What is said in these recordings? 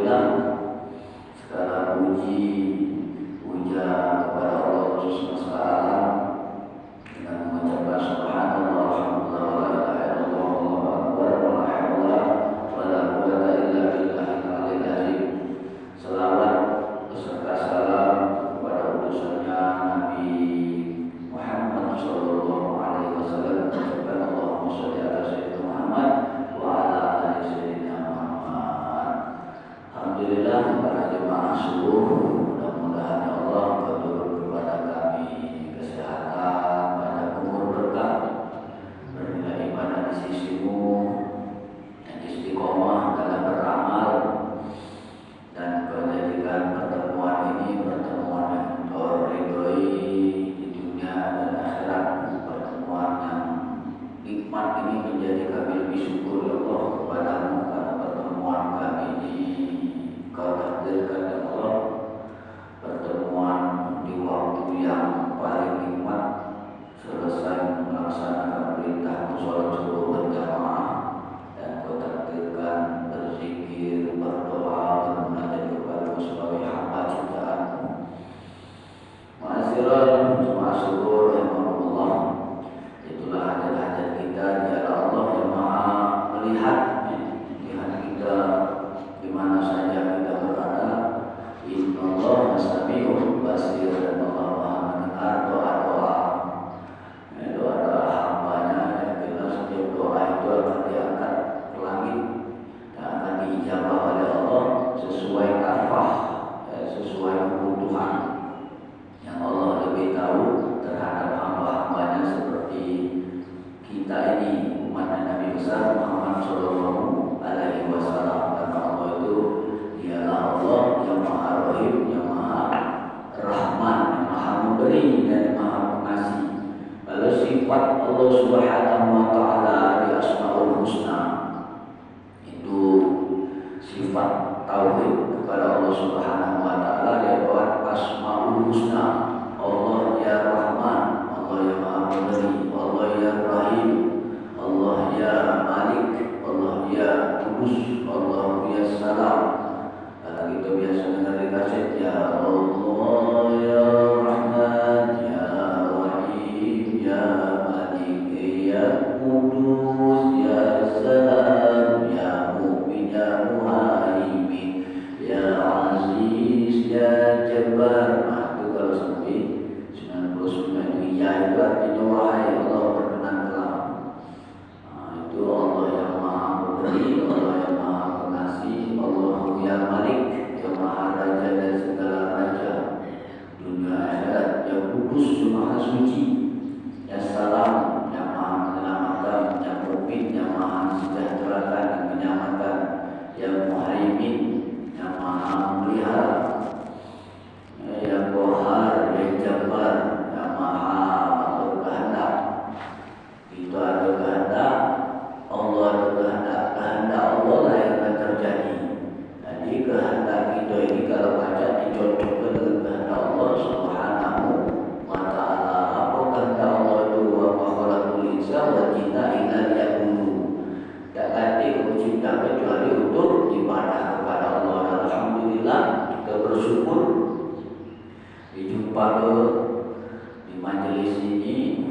Alhamdulillah, segala puji puja kepada Allah semesta alam dengan mengucapkan subhanallah walhamdulillah wa la ilaha illallah wallahu akbar wa la haula wa la quwwata illa billahil aliyyil azim. Selawat beserta salam kepada utusannya Nabi Muhammad sallallahu alaihi wasallam. Allahumma shalli ala sayyidina Muhammad wa ala ali sayyidina Muhammad. Alhamdulillah, para jemaah subuh, mudah-mudahan ya Allah berturut kepada kami kesehatan, banyak umur berkah, bernilai ibadah di sisimu, dan istiqomah dalam beramal, dan menjadikan pertemuan ini pertemuan yang terridhoi di dunia dan akhirat. Pertemuan yang nikmat ini menjadi kami lebih syukur ya Allah kepadamu, karena pertemuan kami ini Kau takdirkan ya Allah, pertemuan di waktu yang paling nikmat, selesai melaksanakan perintah sholat subuh berjamaah, dan Kau takdirkan berzikir, berdoa, bermunajat kepada-Mu sebagai hamba ciptaan-Mu. Ma'asyiral jemaah subuh rahimakumullah, itulah hajat-hajat kita. Dialah Allah yang Maha melihat kita di mana saja kita berada. Innallaha sami'un basir, dan Allah Maha mendengar doa-doa. Doa-doa hambanya yang jelas setiap doa itu akan diangkat ke langit dan akan diijabah oleh Allah sesuai kafah, sesuai kebutuhan yang Allah lebih tahu terhadap hamba-hambanya seperti kita ini, umat Nabi besar Muhammad sallallahu alaihi wasallam. Karena Allah itu dialah Allah yang Maha Rahim, yang Maha Rahman, yang Maha Memberi dan yang Maha Pengasih. Lalu sifat Allah Subhanahu wa taala di Asmaul Husna itu sifat tauhid kepada Allah Subhanahu wa taala lewat Asmaul Husna. Allah ya Rahman, Allah ya Maha Memberi, Allah ya Rahim, Allah ya Malik, Allah ya Kudus, Allah ya Salam. Kalau kita biasa dengar di kaset, ya Allah ya Rahman, ya Rahim, ya Malik, ya Kudus, ya Salam, ya Mu'min, ya Muhaimin, ya Aziz, ya Jabbar. Nah, itu kalau sampai 99 itu ya, itu artinya wahai Allah berkenanlah. Itu Allah yang Maha Memberi, Allah yang Maha Pengasih, Allah yang Malik, yang Maha Raja dan segala raja dunia akhirat, yang kudus, yang Maha Suci, yang Salam, yang Maha Menyelamatkan, yang Mu'min, yang Maha Sejahterakan dan menyelamatkan, yang Muhaimin, yang Maha Memelihara, yang Qahar, yang Jabbar, yang Maha berkehendak. Itu ada kehendak Allah, ada kehendak Allah lah yang akan terjadi. Jadi kehendak kita ini kalau baca dicocokkan dengan kehendak Allah Subhanahu wa taala. Apa kehendak Allah itu? Wa ma khalaqul insana wal jinna illa liya'budun. Tak ada mencipta kecuali untuk ibadah kepada Allah. Dan alhamdulillah kita bersyukur dijumpa di majelis ini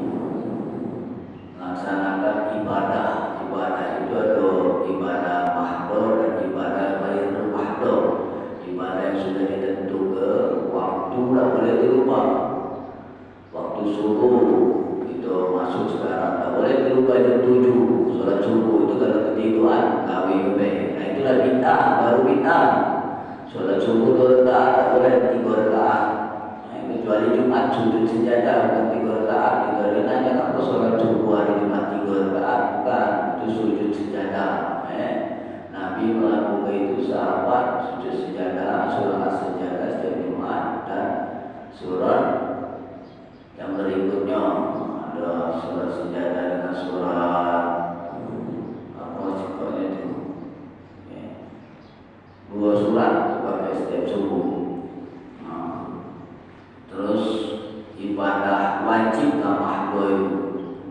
melaksanakan ibadah. Ibadah itu ada ibadah mahdhur dan ibadah ghairul mahdhur. Ibadah yang sudah ditentukan waktu tak boleh dilupa. Waktu subuh itu masuk sekarang tak boleh dilupa jam 7. Salat subuh itu kalau ketiduran gawe be. Nah itulah bid'ah, baru bid'ah. Salat subuh 2 rakaat tak boleh 3 rakaat. Kecuali Jumat sujud sejadah bukan 3 rakaat. Kita nanya apa salat subuh hari Jumat 3 rakaat? Bukan, itu sujud sejadah. Nabi melakukan itu, sahabat sujud sejadah, surah sejadah setiap Jumat, dan surah yang berikutnya ada surah sejadah dengan surah apa cikoknya itu, 2 surat dipakai setiap subuh. Terus ibadah wajib mahdhur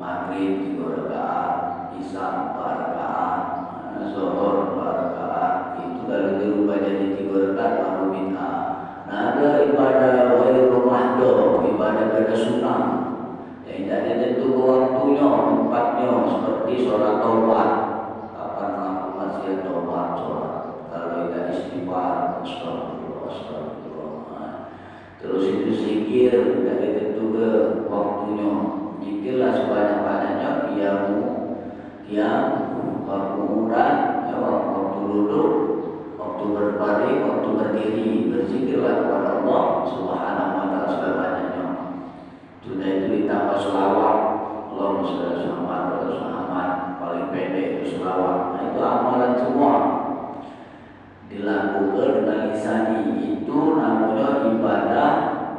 maghrib 3 rakaat, isya 4 rakaat, zuhur 4 rakaat. Itu kalau dirubah jadi baru bid'ah. Nah, ada ibadah ghairul mahdhur, ibadah sunnah yang tidak ditentu waktunya, tempatnya, seperti sholat taubat. Kapan melakukan maksiat taubat sholat? Kalau tidak istighfar, astagfirullah, astagfirullah. Terus itu zikir, tidak ditentu ke waktunya. Zikirlah sebanyak-banyaknya, waktu umrah, ya, waktu duduk, waktu berbaring, waktu berdiri, berzikirlah kepada Allah Subhanahu wa taala sebanyak-banyaknya. Sudah itu ditambah selawat, Allahumma shalli ala Muhammad, paling pendek itu selawat. Nah, itu amalan semua dilakukan dengan lisani, itu namanya ibadah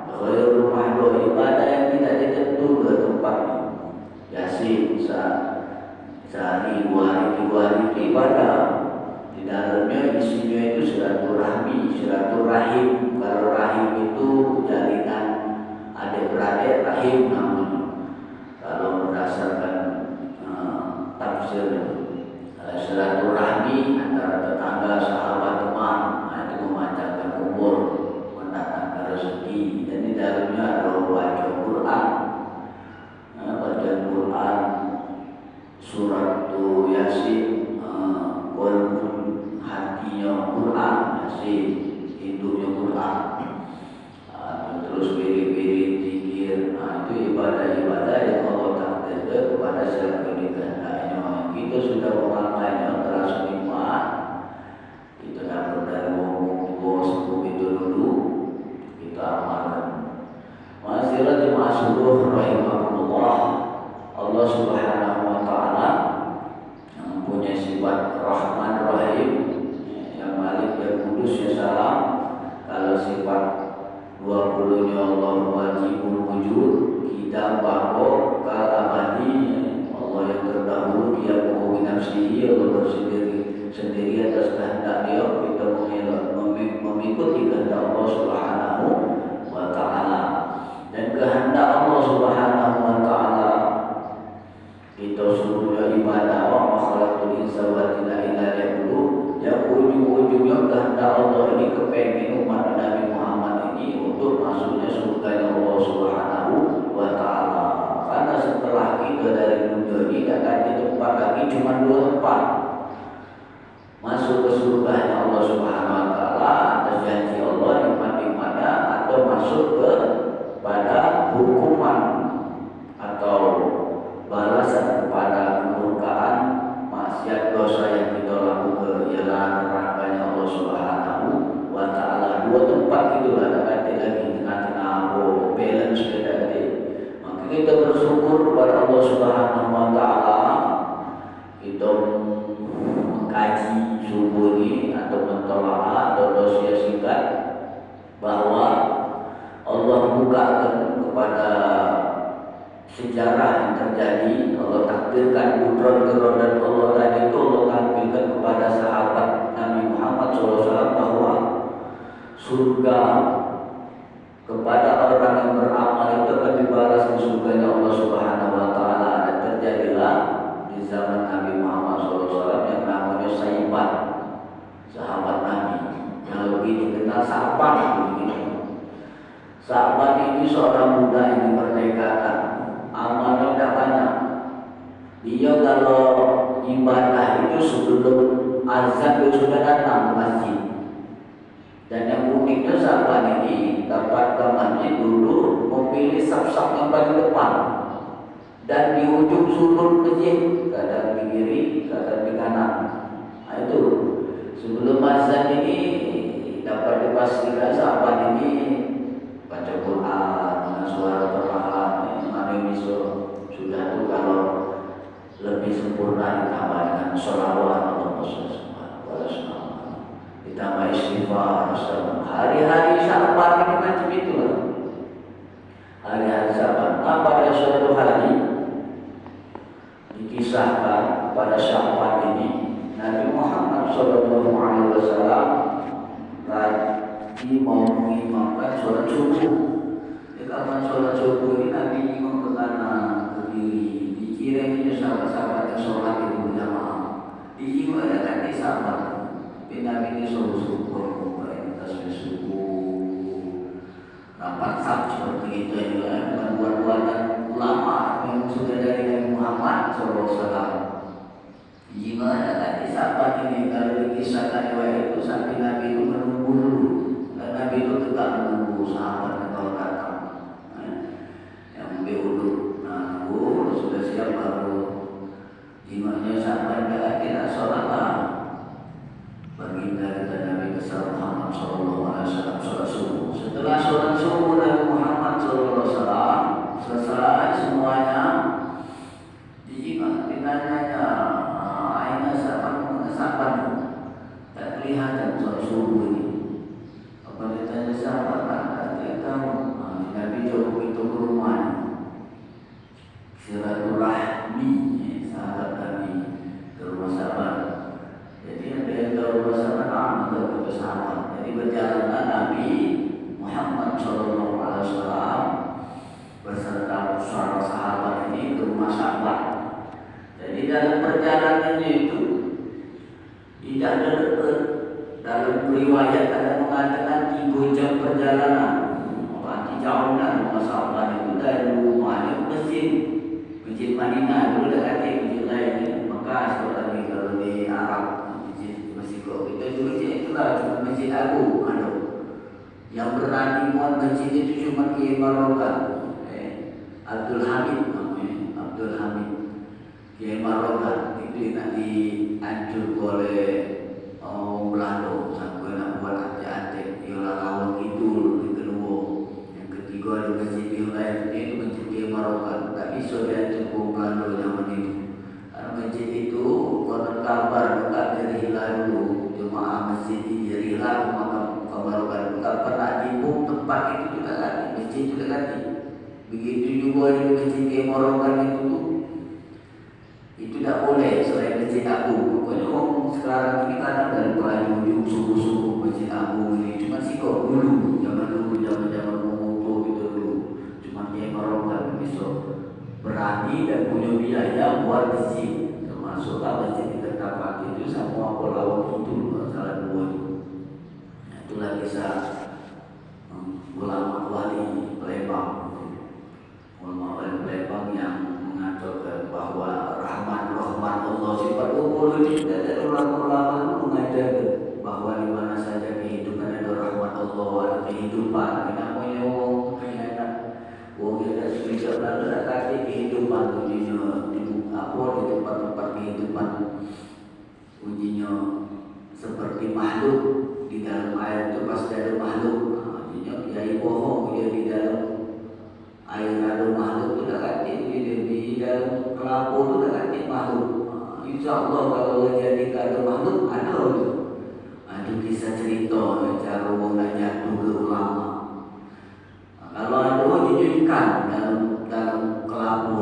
ghairul mahdhur, ibadah yang tidak ditentu ke tempatnya. Yasin sehari, 2 hari, 3 hari itu ibadah. Di dalamnya isinya itu silaturahim. Kalau rahim itu jalinan adik-beradik, rahim namanya. Kalau berdasarkan tafsir silaturahmi antara tetangga, sahabat, teman, nah, itu memanjangkan umur, mendatangkan rezeki. Dan di dalamnya ada baca Quran, surat Yasin, kolbun hatinya Quran, Yasin hidupnya Quran. Terus wirid-wirid zikir. Nah, itu ibadah-ibadah yang Allah takdirkan kepada siapa dikehendaknya. Kita sudah memakainya terasa nikmat. Kita dapat dari wong tua sepuh itu dulu, kita amalkan. Masyaallah jemaah subuh rahimahullah, Allah Subhanahu wa taala yang mempunyai sifat Rahman Rahim, yang Malik, yang Kudus, ya Salam. Kalau sifat 20-nya Allah wajibul wujud, kita bako kal abadi, Allah yang terdahulu, dia menghubungi nafsihi, Allah bersendiri atas kehendak dia. Kita mengikuti kehendak Allah Subhanahu wa taala, dan kehendak Allah Subhanahu wa taala kita suruh ibadah wa makhlukul insa wa illa liya'budu. Yang ujung-ujungnya kehendak Allah ini kepengen umat Nabi Muhammad ini untuk masuknya surga Allah Subhanahu wa taala. Karena setelah kita dari dunia ini akan tempat lagi cuma 2 tempat. Masuk ke surganya Allah Subhanahu wa taala atas janji Allah, nikmat-nikmatnya, atau masuk ke pada hukuman atau balasan kepada kemurkaan maksiat dosa yang kita lakukan, ialah nerakanya Allah Subhanahu wa taala. 2 tempat itulah ada lagi tengah-tengah balance kita tadi. Maka kita bersyukur kepada Allah Subhanahu wa taala. Kita mengkaji subuh ini atau mentolaah atau dosia singkat bahwa Allah bukakan kepada sejarah yang terjadi. Allah takdirkan buron-buron Allah tadi itu Allah tampilkan kepada sahabat Nabi Muhammad SAW bahwa surga kepada orang yang beramal itu akan dibalas di surganya Allah Subhanahu wa taala. Dan terjadilah di zaman Nabi Muhammad SAW yang namanya Saibat, sahabat Nabi, yang lebih dikenal Sa'ban. Sa'ban ini seorang budak yang dimerdekakan, amalnya tidak banyak. Dia kalau ibadah itu sebelum azan dia sudah datang ke masjid. Dan yang uniknya Sa'ban ini dapat kamarnya dulu memilih saf-saf yang paling depan, dan di ujung sudut masjid, kadang di kiri, kadang di kanan. Nah, itu sebelum azan ini dapat dipastikan Sa'ban ini baca Quran dengan suara perlahan, mana bisa sudah tuh. Kalau lebih sempurna ditambah dengan sholawat Allahumma sholli ala Muhammad, ditambah istighfar. Hari-hari Sa'ban ini macam itulah. Hari-hari Sa'ban. Nah, pada suatu hari dikisahkan pada Sa'ban ini Nabi Muhammad SAW lagi mau mengimamkan sholat subuh. Di kapan sholat subuh ini Nabi imam ke kanan, ke kiri. Dikira ini sahabat-sahabat yang sholat itu berjamaah. Diimam ada kan di sahabat. Nabi ini subuh-subuh, tasbih subuh. WhatsApp seperti itu ya, bukan buat-buatan ulama yang sudah dari Nabi Muhammad SAW. Gimana tadi sahabat ini kalau dikisahkan riwayat itu sampai Nabi itu menunggu dulu, dan Nabi itu tetap menunggu sahabat kalau datang. Yang diuduk, nunggu sudah siap baru gimana sahabat kita sholatlah. Baginda kita Nabi besar Muhammad SAW sholat subuh. Setelah sholat subuh Nabi Muhammad SAW selesai semuanya, ditanya aina sahabat tak kelihatan sholat subuh ini. Apa ditanya sahabat tak tahu. Nabi jauh itu ke rumahnya. Silaturahmi sahabat Nabi ke rumah sahabat. Jadi ada yang ke rumah sahabat, ada ke sahabat. Jadi berjalanlah Nabi Muhammad SAW beserta para sahabat ini ke rumah sahabat. Jadi dalam perjalanannya itu tidak ada dekat. Dalam riwayat ada mengatakan 3 jam perjalanan. Berarti jauh dan rumah sahabat itu dari rumahnya ke masjid Madinah. Dulu dah kata masjid lain Mekah sekali lagi kalau di Arab masjid kok kita itu masjid itulah cuma masjid agung ada. Yang berani muat masjid itu cuma Kiai Marokan, Abdul Hamid namanya, Abdul Hamid Kiai Marokan itu nak diancur oleh Belanda sampai nak buat antek-antek ialah lawang kidul di kedua. Yang ketiga ada masjid yang lain itu masjid Kiai Marokan. Tak bisa diancur Belanda zaman itu. Masjid itu konon kabar dekat dari hilang dulu jemaah masjid ini dari hilang makam Marokan. Tak pernah dibuk tempat itu juga lagi, masjid juga lagi. Begitu juga di masjid Kiai Marokan itu tak boleh selain masjid agung. Pokoknya orang sekarang ini kadang dari ujung subuh-subuh masjid agung ini cuma sikap dulu zaman moto gitu dulu. Cuma Kiai Marokan besok berani dan punya biaya buat masjid, termasuklah masjid di Terkapat itu semua Pulau itu salah dua itu. Itulah kisah ulama wali Palembang, ulama wali Palembang yang mengatakan bahwa rahmat Allah sifat umur ini dari ulama-ulama itu mengajarkan bahwa di mana saja kehidupan ada rahmat Allah, ada kehidupan. Namanya orang enak, orang yang tak bisa lalu tak kaki kehidupan ujinya di tempat-tempat kehidupan ujinya seperti makhluk di dalam air itu pasti ada makhluk. Ujinya kiai bohong dia di dalam air ada makhluk itu tak kaki di dalam kelapa itu tak kaki makhluk. InsyaAllah kalau jadi ada makhluk ada itu. Ada kisah cerita cara orang jatuh ke ulama. Kalau ada ujinya ikan dalam kelapa,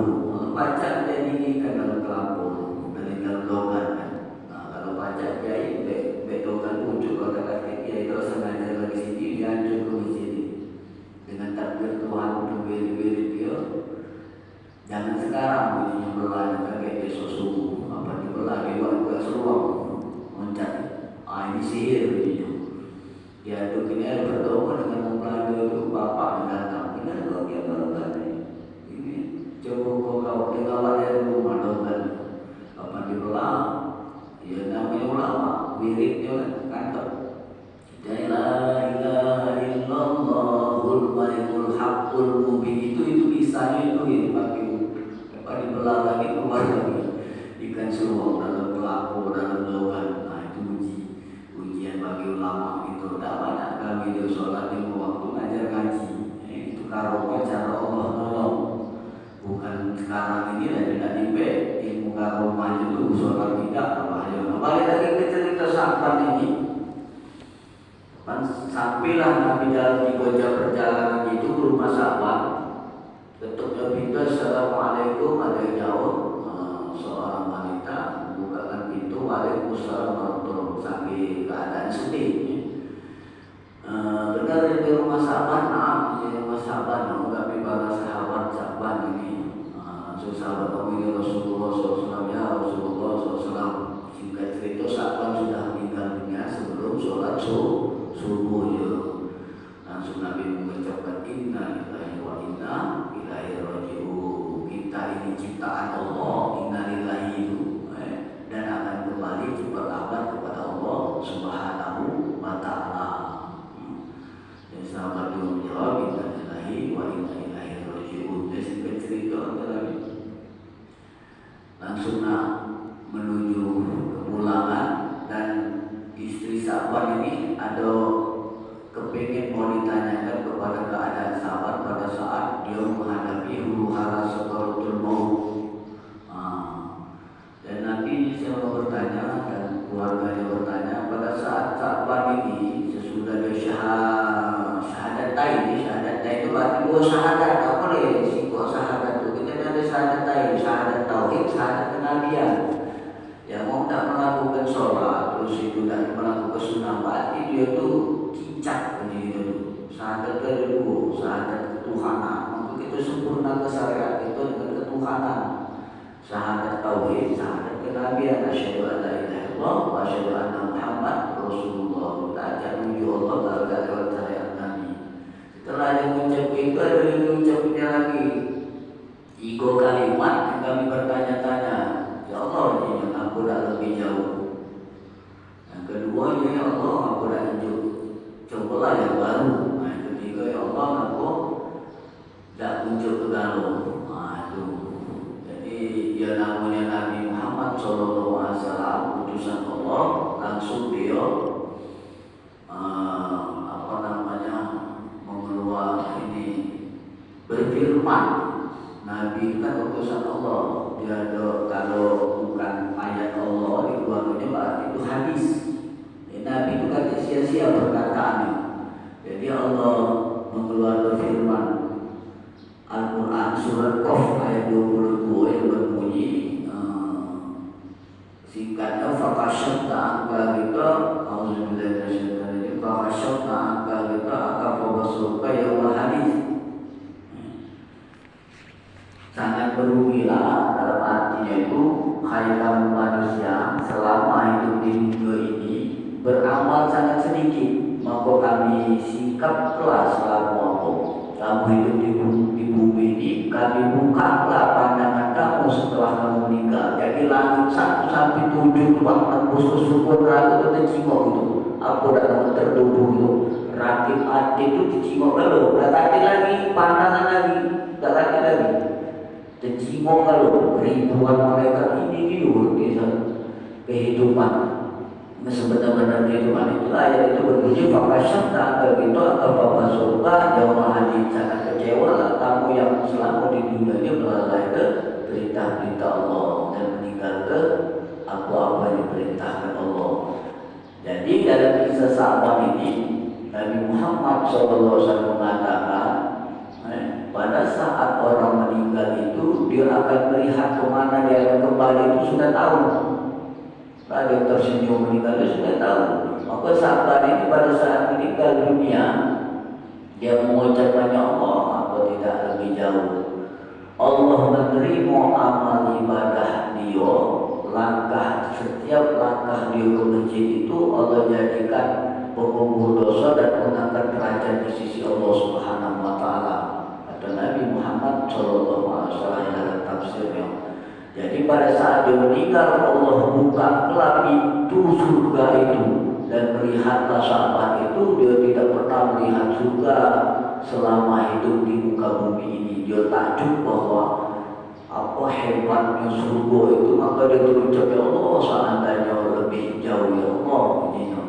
baca dia ikan dalam kelapa dari dalam logan kan. Kalau baca kiai bedokan pucuk kalau kata kiai kalau sengaja lagi sini dia hancur ke sini dengan takbir Tuhan untuk beri dia. Jangan sekarang bunyinya berlalu kayak besok subuh apa dibelah lewat seruang loncat. Ini sihir bunyinya. Dia tuh ini ada berdoa dengan mempelajari itu bapak datang. Ini kalau dia berdoa ini coba kau tinggal dari rumah dogan apa dibelah. Ya namanya ulama wiridnya kantong. La ilaha illallahul malikul haqqul mubin itu kisahnya itu yang pakai apa dibelah lagi keluar lagi ikan seruang dalam kelapa dalam logan. Itu ujian bagi ulama itu. Tak banyak kami dia sholat lima waktu ngajar ngaji. Itu karomah cara Allah nolong. Bukan sekarang ini lagi tidak dibek ilmu karomah itu sholat tidak bahaya. Balik lagi ke cerita sahabat ini. Sampailah Nabi dalam 3 jam perjalanan itu ke rumah sahabat. Ketutnya pintu, assalamualaikum, ada yang jawab. Seorang wanita membukakan pintu, waalaikumsalam warahmatullahi wabarakatuh. Sambil keadaan sedih. Benar di rumah sahabat, di rumah sahabat, tapi para sahabat ini. Sahabat kami Rasulullah SAW, ya Rasulullah SAW. Singkat cerita sahabat sudah meninggal dunia sebelum sholat subuh. Langsung Nabi mengucapkan sunnah menuju kepulangan, dan istri Sa'ban ini ada kepingin mau ditanyakan kepada keadaan sahabat pada saat dia menghadapi huru-hara sakaratul maut. Dan nanti saya mau bertanya dan keluarganya bertanya, pada saat Sa'ban ini sesudah dia syahadatain itu berarti dua syahadat, tak boleh singkok syahadat itu. Kita ada syahadatain, syahadat tauhid, syahadat kenabian. Yang mau tak melakukan sholat terus itu tak melakukan sunnah, berarti dia tu cicak begitu tu. Syahadat ada dua, syahadat ketuhanan. Maka kita sempurna ke syariat itu dengan ketuhanan. Syahadat tauhid, syahadat kenabian, asyhadu an la ilaha illallah wa asyhadu anna Muhammad Rasulullah. Kita ajak menuju Allah kalau tak lewat syariat Nabi. Setelah dia mengucap itu, ada yang mengucapnya lagi 3 kalimat yang kami bertanya-tanya. Ya Allah, ini aku dah lebih jauh. Yang kedua, ya Allah, aku dah hijau. Cobalah yang baru. Yang ketiga, ya Allah, aku dah tunjuk ke galau. Itu. Jadi, dia namanya Nabi Muhammad SAW, utusan Allah, langsung dia mengeluarkan ini berfirman. Nabi itu kan utusan Allah. Dia ada, kalau bukan ayat Allah dikeluarkannya berarti itu hadis. Nabi itu kan sia-sia perkataannya. Jadi Allah mengeluarkan firman Al-Quran surat Qaf ayat 22 yang berbunyi singkatnya faqasyabna anka kita auzubillahi minasyaitonir rajim faqasyabna anka kita akafabasuka yaumul hadis. Sangat berugilah dalam artinya itu hai kamu manusia selama hidup di dunia ini beramal sangat sedikit, maka kami sikap kelas selama kamu hidup di bumi ini, kami bukalah pandangan kamu setelah kamu meninggal. Jadi langit 1 sampai 7 tuang tembus ke syukur neraka itu dicingok itu. Apa dalam tertubuh itu rakib adik itu dicingok lalu, tak lagi pandangan lagi, tak lagi. Tercimok kalau ribuan mereka ini kisah kehidupan, sebenarnya kehidupan itulah yang itu berbunyi fakasyabna begitu atau bapak surga jauh hadis. Sangat kecewa lah kamu yang selama di dunia ini melalui perintah-perintah Allah dan meninggalkan apa-apa yang diperintahkan Allah. Jadi dalam kisah Sa'ban ini Nabi Muhammad SAW mengatakan pada saat orang meninggal itu dia akan melihat kemana dia akan kembali itu sudah tahu. Kalau yang tersenyum meninggal dia sudah tahu. Maka Sa'ban ini pada saat meninggal dunia dia mengucap banyak Allah, apa tidak lebih jauh Allah menerima amal ibadah dia, setiap langkah dia ke masjid itu Allah jadikan pengumpul dosa dan mengangkat derajat di sisi Allah Subhanahu wa taala. Nabi Muhammad SAW dalam tafsirnya. Jadi pada saat dia meninggal Allah buka kelak pintu surga itu dan melihatlah sahabat itu. Dia tidak pernah melihat surga selama hidup di muka bumi ini. Dia takjub bahwa apa hebatnya surga itu. Maka dia berucap ya Allah seandainya lebih jauh ya Allah begini.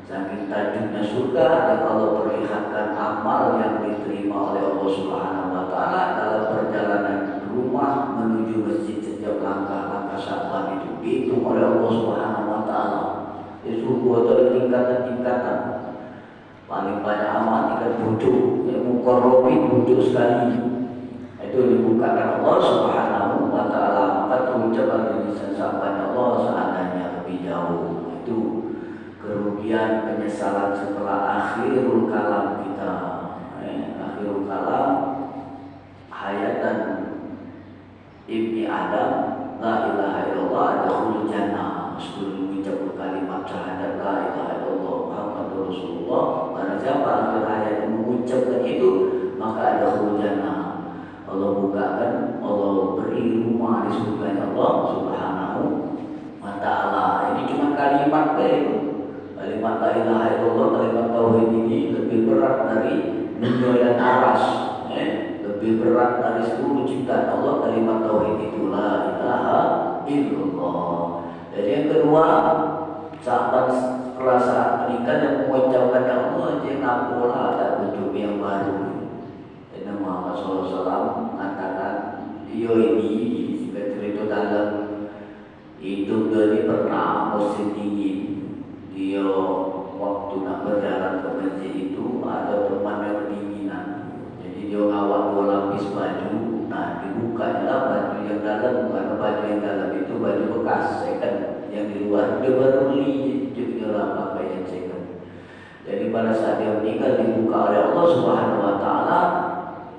Saking tajuknya surga dan Allah perlihatkan amal yang diterima oleh Allah Subhanahu wa taala dalam perjalanan rumah menuju masjid. Setiap langkah-langkah Sa'ban itu dihitung oleh Allah Subhanahu wa taala. Di surga ada tingkatan-tingkatan. Paling banyak amal tingkat bujuk, muqarrabin bujuk sekali. Itu dibukakan Allah Subhanahu wa taala. Maka terucapkan di lisan Sa'ban Allah seandainya lebih jauh. Itu kerugian penyesalan setelah akhirul kalam kita. Akhirul kalam hayatan ibni Adam la ilaha illallah adakhul jannah. Sebelum mengucap kalimat syahadat la ilaha illallah Muhammadur Rasulullah, pada siapa akhir hayat yang mengucapkan itu maka adakhul jannah. Allah bukakan, Allah beri rumah di surga Allah Subhanahu wa taala. Ini cuma kalimat baik. Kalimat la ilaha illallah, kalimat tauhid ini lebih berat dari dunia dan aras, lebih berat dari seluruh ciptaan Allah. Kalimat tauhid itu la ilaha illallah. Jadi yang kedua, sahabat setelah saat menikah yang mengucapkan ya Allah, dia ngapulah tak wujud yang baru. Dan Muhammad SAW mengatakan, dia ini cerita dalam hidup dia pernah musim dingin. Dia waktu nak berjalan ke masjid itu ada teman yang kedinginan. Jadi dia ngawak 2 lapis baju. Nah dibuka lah baju yang dalam, bukan baju yang dalam itu baju bekas second, yang di luar dia baru beli juga lah pakaian second. Jadi pada saat dia meninggal dibuka oleh Allah Subhanahu Wa Taala,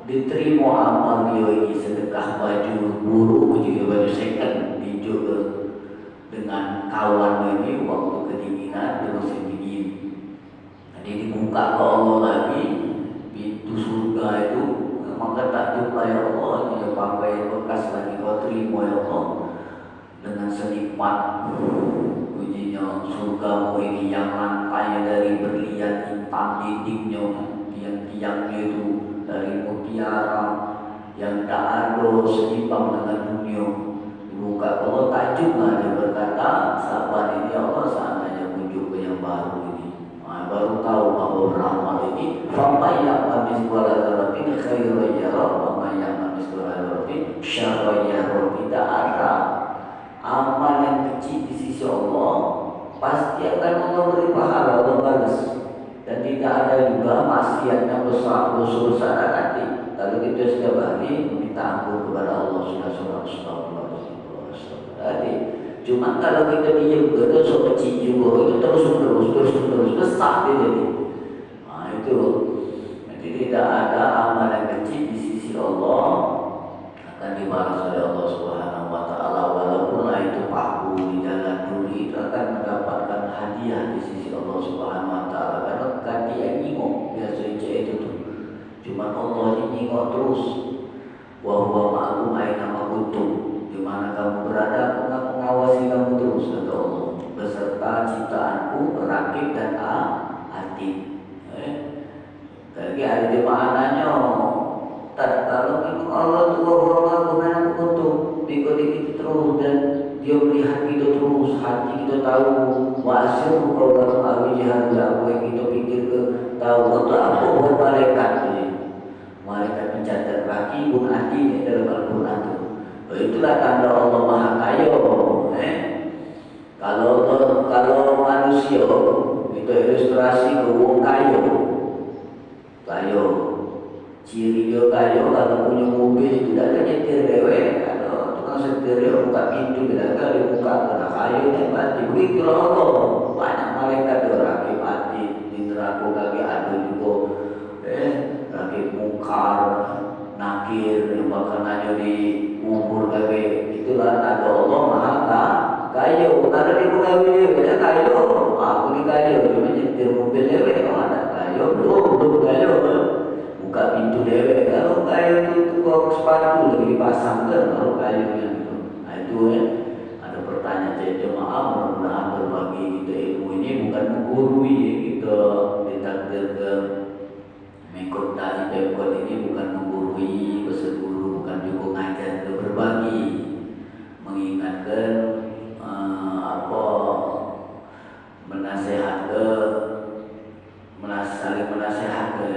diterima amal dia ini sedekah baju buruk juga baju second dijual dengan kawan ini waktu kedinginan di musim dingin. Jadi dibuka ke Allah lagi pintu surga itu, maka tak jumpa ya Allah, dia pakai bekas lagi kau terima ya Allah dengan senikmat ujinya surga ini yang lantainya dari berlian hitam, dindingnya tiang-tiangnya itu dari mutiara yang tak ada seimbang dengan dunia. Dibuka Allah tajuklah, dia berkata sahabat ini Allah seandainya muncul ke yang baru ini, baru tahu bahwa beramal ini faman ya'mal mithqala dzarratin khairan yarah wa man ya'mal mithqala dzarratin syarran yarah. Tidak ada amal yang kecil di sisi Allah pasti akan Allah beri pahala, Allah balas. Dan tidak ada juga maksiat yang besar dosa nanti kalau kita setiap hari meminta ampun kepada Allah sudah tadi. Cuma kalau kita diam ke dosa kecil juga itu terus besar dia jadi. Nah itu. Jadi tidak ada amal yang kecil di sisi Allah akan dibalas oleh Allah Subhanahu Wa Taala, walaupun itu paku di jalan duri itu akan mendapatkan hadiah di sisi Allah Subhanahu Wa Taala, karena ganti yang nyingok biasa itu tuh. Cuma Allah ini nyingok terus. Wa huwa ma'akum aina ma kuntum. Di mana kamu berada, aku akan mengawasi kamu terus, kata Allah, beserta ciptaanku, rakib dan atid. Lagi ada maknanya. Kalau memang Allah tu Allah mana untuk ikut kita terus dan dia melihat kita terus, hati kita tahu wasir kalau dalam awijah apa yang kita pikir ke tahu untuk apa buat malaikat ini. Malaikat mencatat kaki pun hati dalam Al-Quran itu. Itulah tanda Allah Maha Kaya. Kalau manusia itu ilustrasi ke wong kaya. Ciri dia kaya kalau punya mobil tidak ada nyetir dewe. Kalau tukang setir dia buka pintu tidak ada dibuka karena kaya ni mati. Begitulah Allah. Banyak malaikat dia rakib hati di neraka kaki ada juga. Rakib mungkar, nakir yang bakal nanya di kubur kaki. Itulah tanda Allah Maha Kaya. Ada di pegawai dia kaya. Aku ni kaya cuma nyetir mobil dewe. Ada kaya belum kaya. Buka pintu dewe, kalau kayu itu kok sepatu lagi dipasang kan, kalau kayunya gitu. Nah itu ada pertanyaan saya jemaah, mudah-mudahan berbagi kita ilmu ini bukan menggurui kita ditakdir ke mengikut dari pemkot ini, bukan menggurui pesan guru, bukan juga ngajar ke berbagi, mengingatkan menasihat ke saling menasihat ke.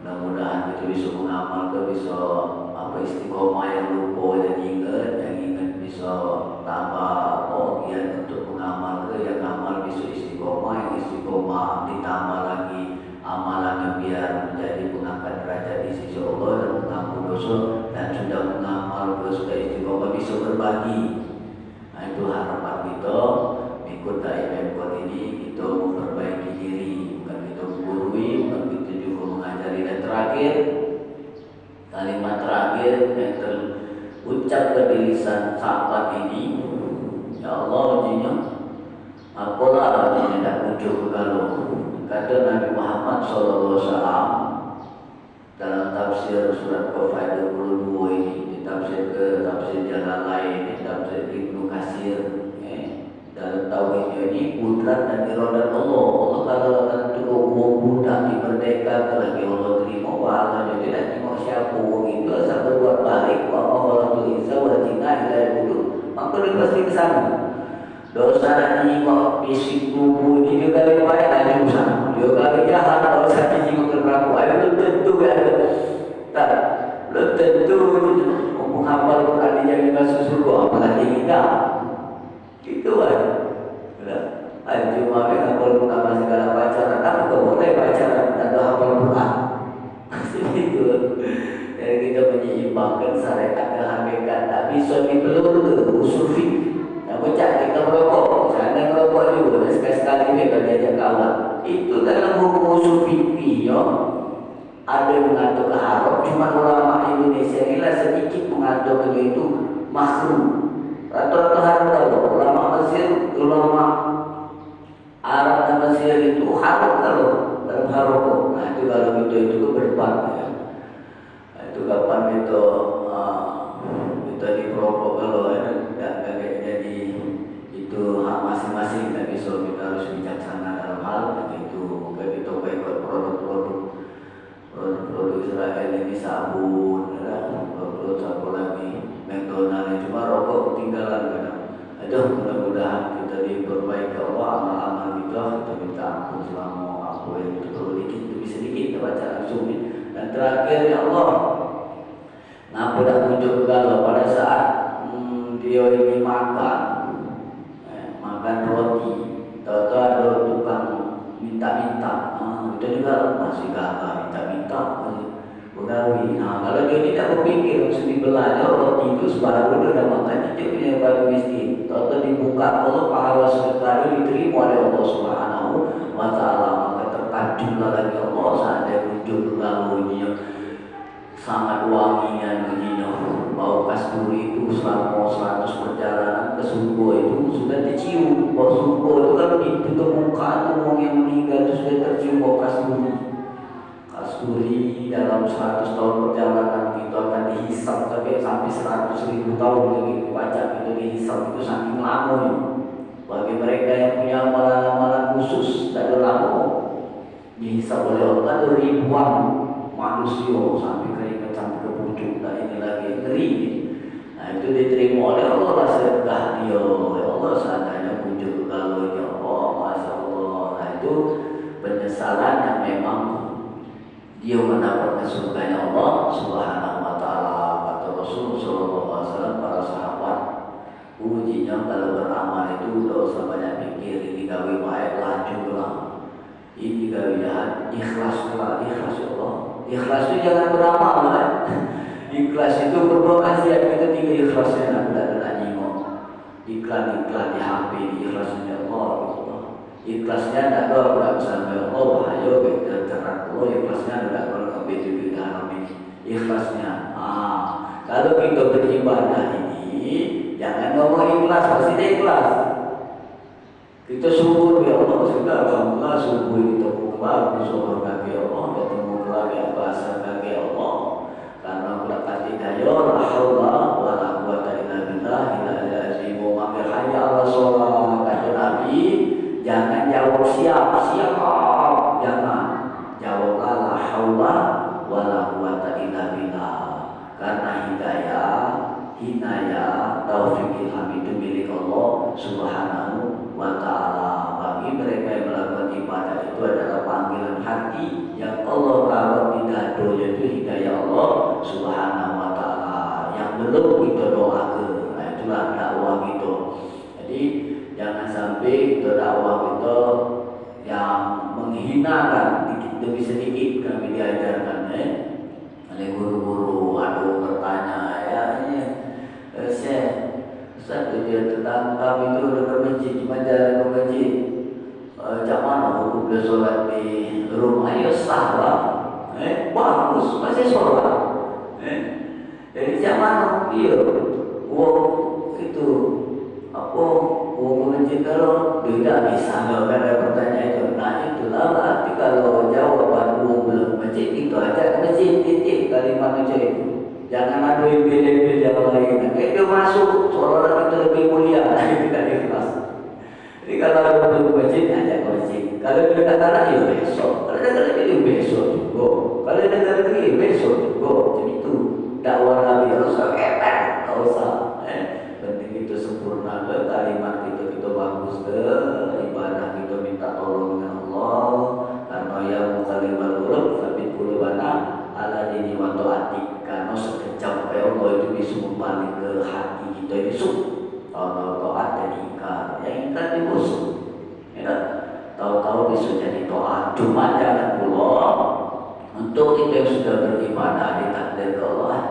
Mudah-mudahan kita bisa mengamal ke, bisa istiqomah yang lupa dan ingat bisa tambah kian untuk mengamal ke, yang amal bisa istiqomah, yang istiqomah ditambah lagi amalannya biar menjadi pengangkat derajat di sisi Allah dan mengampun dosa, dan sudah mengamal ke sudah istiqomah bisa berbagi. Nah itu harapan kita ikut IMM ini, kita memperbaiki diri, bukan kita menggurui, bukan kita juga mengajari. Dan terakhir, kalimat terakhir yang terucap dari lisan sahabat ini, ya Allah ujinya apalah artinya tak muncul ke galuh. Kata Nabi Muhammad SAW dalam tafsir surat Qaf 22 ini, ditafsir ke tafsir Jalalain, tafsir Ibnu Katsir, dalam tauhidnya ini kudrat dan iradat Allah. Allah kalau tentu uang budak dimerdeka lagi Allah terima pahala, jadi nanti mau siapa uang itu asal berbuat baik wa Allah tu izza wa jina ila dulu maka dia pasti ke sana. Dosa ini mau fisik tubuh ini juga lebih baik lagi ke sana. Dia kalau jahat dosa ini juga berlaku. Ayo belum tentu kan? Tak, belum tentu. Menghafal Quran yang dimaksud surga, apalagi kita. Gitu kan? Cuma hafal Quran masih dalam pacaran, tapi kok boleh pacaran tak hafal Quran? Itu. Jadi kita menyeimbangkan syariat dan hakikat. Tak bisa dipelur usul fikih. Yang baca kita merokok, jangan merokok juga. Sekali-sekali ni kalau diajak kawan. Itu dalam hukum usul fikih, ya. Ada yang mengatur haram, cuma ulama Indonesia inilah sedikit mengatur itu makruh. Rata-rata haram kalau ulama Mesir, ulama Arab dan Mesir itu haram kalau dalam haram. Nah itu kalau itu berdebat ya. Itu kapan itu diperokok kalau tidak jadi itu hak masing-masing. Tapi so kita harus bijaksana dalam hal itu. Bukan kita ikut produk-produk Israel ini sabun, produk sabun lagi McDonald cuma rokok ketinggalan kan. Aduh mudah-mudahan kita diperbaiki Allah amal-amal kita minta ampun selama apa yang itu perlu dikit demi sedikit kita baca langsung ni. Dan terakhir ya Allah, ngapa dah muncul kalau pada saat dia ini makan roti, tahu-tahu ada tukang minta-minta, kita juga masih gagah minta-minta bergawi. Nah kalau dia tidak berpikir langsung dibelanya roti itu sebaru dia dah makan dia punya bagi miskin. Tahu-tahu dibuka Allah pahala sedekah diterima oleh Allah Subhanahu wa Ta'ala, maka terkajublah lagi Allah saat dia muncul bergawinya sangat wanginya begini. Bau kasturi itu selama 100 perjalanan ke surga itu sudah tercium. Bau surga itu kalau ditutup muka itu orang yang meninggal itu sudah tercium bau kasturi. Kasturi dalam 100 tahun perjalanan itu akan dihisap sampai 100.000 tahun lagi baca itu dihisap itu saking lamanya. Bagi mereka yang punya amalan-amalan khusus tak ada lama dihisap oleh Allah itu ribuan manusia sampai keringat sampai ke pucuk. Nah ini lagi ngeri. Nah itu diterima oleh Allah sedekah dia oleh Allah seandainya muncul kalau ya Allah Masya Allah. Nah itu penyesalan yang memang dia mendapatkan surganya Allah Subhanahu wa Ta'ala. Kata Rasul sallallahu alaihi wasallam para sahabat, ujinya kalau beramal itu tidak usah banyak pikir, ini gawe baik lanjutlah, ini gawe jahat ikhlaslah, ikhlas ya Allah. Ikhlas itu jangan beramal kan? Ikhlas itu berdoa saja kita tinggal ikhlasnya tidak ada nyingok. Iklan di HP ikhlasnya Allah. Ikhlasnya tidak ada sampai Allah ayo kita terang Allah ikhlasnya tidak ada beda dalam ini. Ikhlasnya. Kalau kita beribadah ini jangan ngomong ikhlas pasti dia ikhlas. Kita syukur ya Allah sudah alhamdulillah subuh kita bagus syukur bagi Allah ketemu lagi bahasa bagi Allah karena berkat hidayah la haula wala quwata illa billah ilal azim wa ma hayya ala shalah. Kata Nabi jangan jawab siap jangan jawablah la haula wala quwata illa billah karena hidayah taufik ilham itu milik Allah Subhanahu wa Ta'ala. Bagi mereka yang melakukan ibadah itu adalah panggilan hati yang Allah rawat di dado, yaitu hidayah Allah Subhanahu wa Ta'ala yang belum kita doakan. Nah itulah dakwah kita. Jadi jangan sampai kita dakwah kita yang menghinakan demi sedikit kami diajarkan oleh guru-guru. Ada bertanya Ustaz dia tentang kami itu udah bermasjid cuma jalan ke masjid macam mana hukum dia sholat di rumah ya sah lah bagus masih sholat jadi macam mana dia uang itu apa uang masjid kalau tidak bisa kalau ada pertanyaan itu nah itulah berarti kalau jawaban uang belum masjid itu aja ke masjid titik kalimat itu. Jangan ada yang beda-beda yang lain. Itu masuk seolah-olah kita lebih mulia. Tidak ikhlas. Jadi kalau ada perlu masjid, ajak ke masjid. Kalau dia kata ya besok. Kalau dia kata itu besok juga. Kalau dia kata lagi besok juga. Jadi itu dakwah Nabi Rasul. Tak usah. Penting itu semua. ke hati kita besok. Tahu-tahu taat jadi ingkar, yang ingkar dibusuk. Ya, tahu-tahu bisa jadi taat. Cuma jangan pula untuk kita yang sudah beribadah ditakdir ke Allah.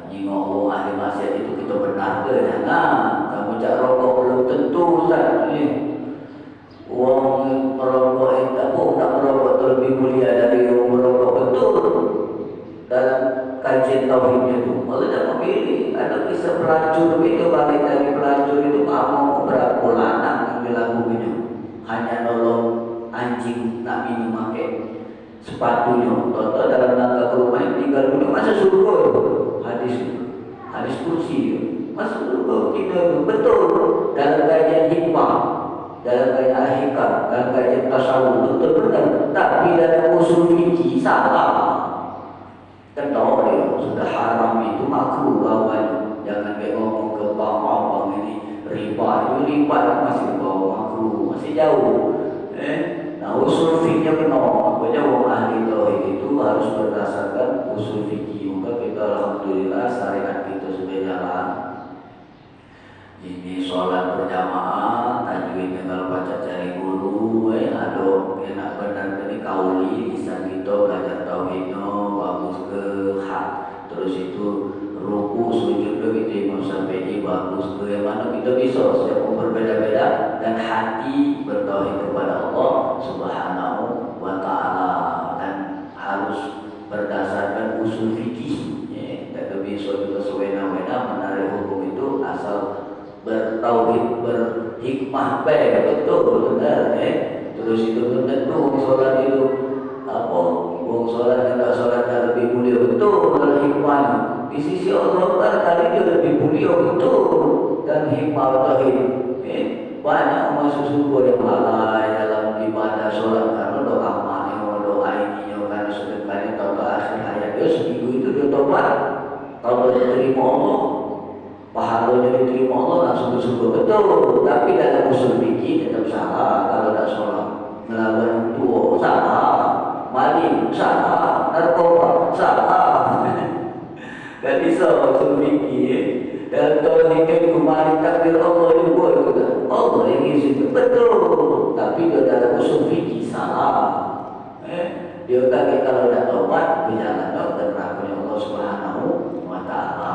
Nyingok ahli maksiat itu kita benar ke jangan. Kamu cak rokok belum tentu Ustaz. Uang merokok itu apa? Tak merokok itu lebih mulia dari uang merokok, betul. Dalam kajian tauhidnya itu, kalau tidak memilih, ada kisah pelacur itu, balik dari pelacur itu mau berapa lanang yang bilang begini, hanya nolong anjing nak minum pakai sepatunya. Toto dalam langkah ke rumah yang tinggal dulu masa surga hadis kursi masa surga kita itu betul. Dalam kajian hikmah, dalam kajian al-hikam, dalam kajian tasawuf itu benar, tapi dalam usul fikih salah. Kan tahu dia sudah haram itu makruh bawanya. Jangan kayak ngomong ke bang ini riba itu masih bawa makruh, masih jauh. Nah usul fikihnya benar. Makanya orang ahli tauhid itu harus berdasarkan usul fikih. Maka kita alhamdulillah syariat kita sudah jalan. Ini sholat berjamaah, tajwidnya kalau baca cari guru, aduh enak benar tadi kauli bisa kita belajar tauhidnya bagus ke hak. Terus itu ruku sujud begitu Imam Syafi'i bagus ke yang mana kita bisa setiap berbeda-beda dan hati bertauhid kepada Allah Subhanahu wa taala dan harus berdasarkan usul fikih. Tak bisa juga sewena-wena menarik hukum itu asal bertauhid berhikmah baik betul benar terus itu belum tentu sholat itu apa wong sholat tidak sholatnya lebih mulia betul dalam hikmahnya di sisi Allah barangkali dia lebih mulia betul dan hikmah tauhid banyak umat susu yang lalai dalam ibadah sholat karena doa amalnya doa ininya karena sedekahnya tahu akhir hayat dia seminggu itu dia tobat tahu dia terima Allah pahalanya diterima Allah langsung ke surga betul. Tapi dalam usul fikih tetap salah kalau tidak sholat melawan tua salah, maling salah, narkoba salah. Tak bisa usul fikih. Dalam tauhid itu kemarin takdir Allah juga itu Allah yang isi itu betul. Tapi dia dalam usul fikih salah. Dia kata kalau tidak tobat berjalan dan rahmatnya Allah Subhanahu wa taala.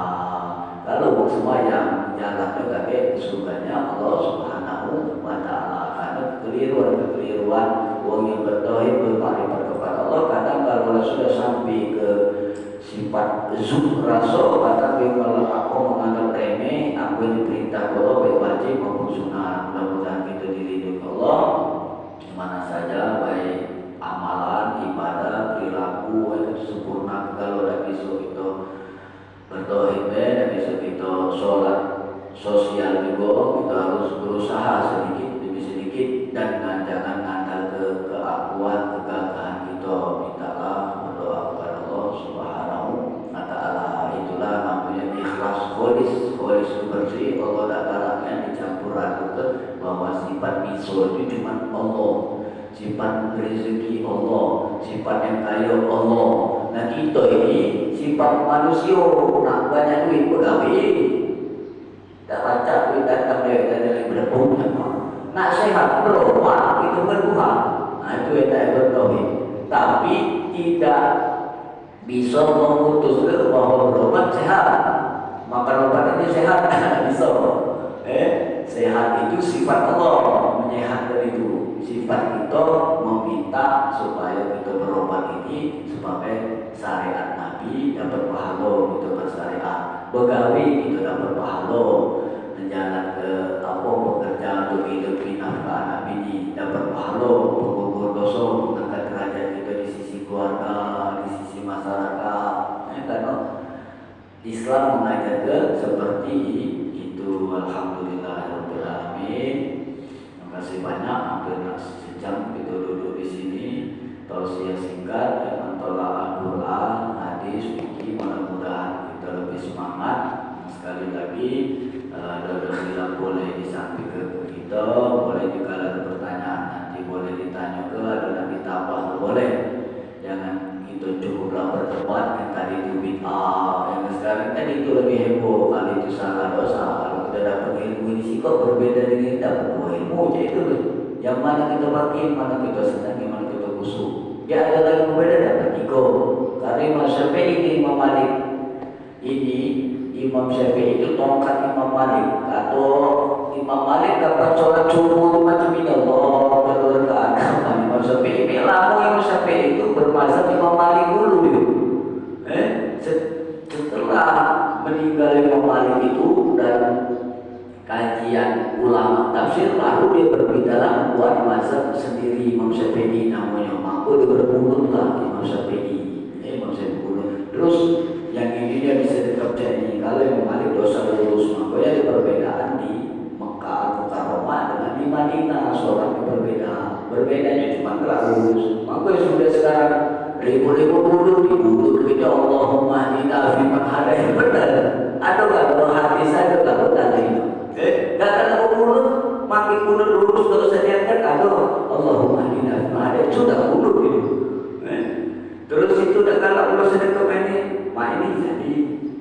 Kalau sembahyang jalan juga ke surganya Allah Subhanahu wa taala. Karena kekeliruan orang yang bertauhid bermakrifat kepada Allah kadang kalau sudah sampai ke sifat zul rasa kadang kalau aku menganggap remeh aku yang diperintah Allah baik wajib maupun sunnah. Mudah-mudahan kita diridhoi Allah mana saja baik amalan ibadah perilaku itu sempurna. Kalau dah besok kita bertauhid dan bisa kita sholat sosial juga kita harus berusaha sedikit demi sedikit dan jangan ngandal ke keakuan kegagahan kita. Mintalah berdoa kepada Allah Subhanahu wa taala. Itulah namanya ikhlas kholis bersih. Allah tak galaknya dicampur aduk bahwa sifat miso itu cuma Allah, sifat rezeki Allah, sifat yang kaya Allah. Nah kita ini sifat manusia nak banyak duit pegawai tak baca duit datang dari berpunya nak sehat berobat itu berbuah. Nah itu yang tak bertauhid tapi tidak bisa memutus bahwa berobat sehat makan obat ini sehat bisa sehat itu sifat Allah menyehatkan itu sifat kita meminta supaya kita berobat ini sebagai syariat Nabi dapat pahala kita bersyariat begawi kita dapat pahala menjalan ke apa bekerja untuk hidup nafkah anak bini dapat pahala mengukur dosa mengangkat derajat kita di sisi keluarga di sisi masyarakat karena Islam mengajarkan seperti itu. Alhamdulillahirabbil alamin. Terima kasih banyak hampir sejam kita duduk di sini tausiah singkat antara Al-Quran hadis fikih mudah-mudahan kita lebih semangat. Sekali lagi bila boleh disampaikan ke kita boleh juga ada pertanyaan nanti boleh ditanya ke ada yang ditambah boleh jangan kita cukuplah berdebat yang tadi itu bid'ah yang sekarang kan itu lebih heboh. Kalau itu salah dosa, kalau kita dapat ilmu ini sih kok berbeda dengan dapat ilmu, jadi itu yang mana kita pakai, mana kita senang, yang mana kita khusyuk. Ya ada lagi berbeda dapat ego. Karena Imam Syafi'i ini Imam Malik ini, Imam Syafi'i itu tongkat Imam Malik. Atau Imam Malik dapat sholat subuh macam ini Allah berdoa. Imam Syafi'i ini lama Imam Syafi'i itu bermazhab Imam Malik dulu gitu. Setelah meninggal Imam Malik itu dan kajian ulama tafsir, lalu dia berbicara membuat mazhab sendiri Imam Syafi'i namanya. Maka dia berbulut lah Imam Syafi'i. Imam Syafi'i berbulut. Terus yang ini dia bisa dikerjain. Kalau Imam Malik dosa lulus, makanya ada perbedaan di Mekah Mukarramah dengan di Madinah. Sholatnya berbeda. Berbedanya cuma gerak lulus. Maka sudah sekarang ribu-ribu bulut dibulut kita Allahumma hdina fiman hadayt. Benar. Ada nggak kalau hati saya kalau tanda itu? Gak ada bulut, makin bulut lulus terus saya kan ada Allahumma hdina fiman hadayt, sudah bulut itu. Terus itu dah kalau Allah sedekah ini, mak ini jadi,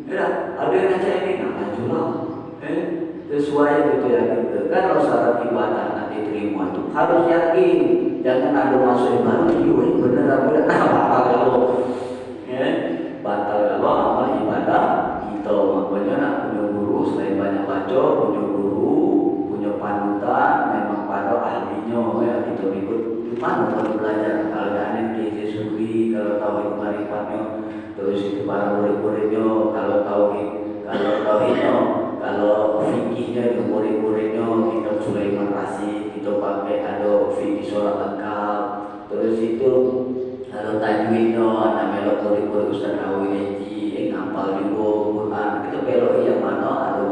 ya ada yang ngajak ini nggak majulah. Sesuai gitu ya gitu. Kan kalau syarat ibadah nanti terima itu harus yakin, jangan ada masuk ibadah itu benar apa kalau batal kalau amal ibadah kita. Makanya nak punya guru, selain banyak baca, punya guru, punya panutan, memang pada ahlinya ya kita ikut. Mana kalau belajar kalau ada di Sufi, kalau tahu marifatnya, terus itu para murid-muridnya, kalau tauhidnya, kalau fikihnya itu murid-muridnya, kita Sulaiman Rasyid, kita pakai ada fikih sholat lengkap. Terus itu kalau tajwidnya, ada melok murid-murid Ustaz Awi Haji, ngapal juga Quran, kita belok yang mana ada